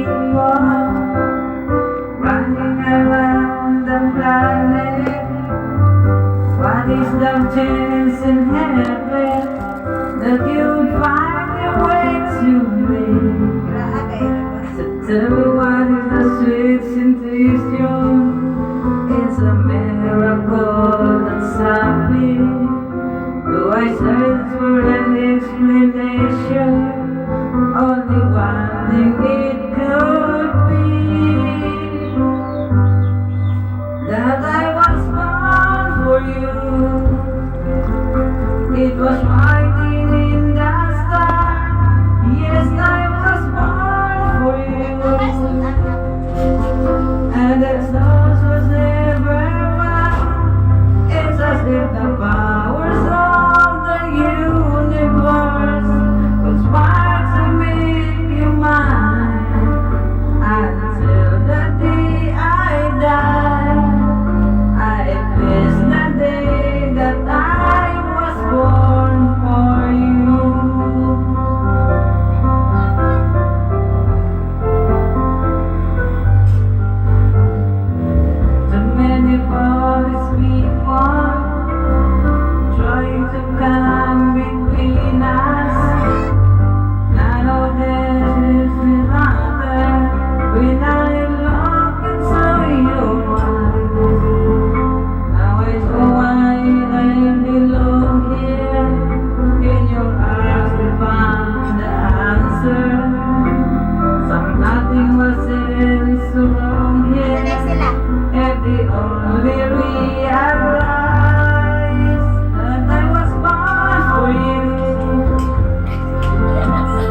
people running around the planet. What is the chance in heaven that you'll find your way to me? So tell me what is the sweet sensation? It's a miracle that's happening. Though I search for an explanation, only one thing it could be, that I was born for you. It was writing in the star. Yes, I was born for you. And that source was never mine. It's as if the powers of the universe conspired to make you mine. Until the day I die, I miss the day that I was born for you. Too many foolish people trying to come between us. None of this is another when I look into your eyes. Now I know why I belong here. In your arms we found the answer. Some nothing was so wrong here. And the only realize that I was born for you,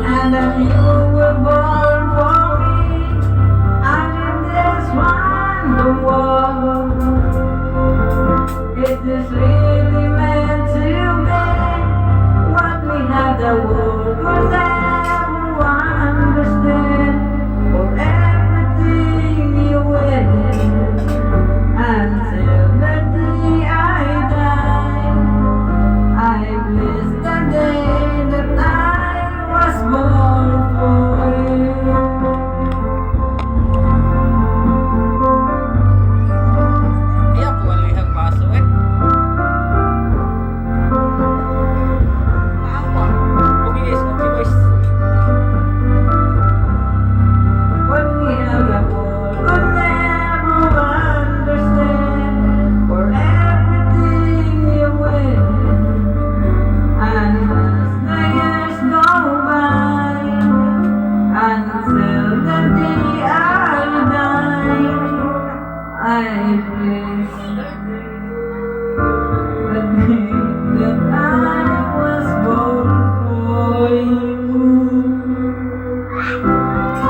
and that you were born for me. And in this wonderful, it is really meant to be. What we have, the world could never understand. For everything you win, until the day I die, I miss the day that I was born for you. Iya, walihang baso eh. Okay guys, okay guys. What we have, the world could never understand. For everything you win, and as the years go by, until the day I die, I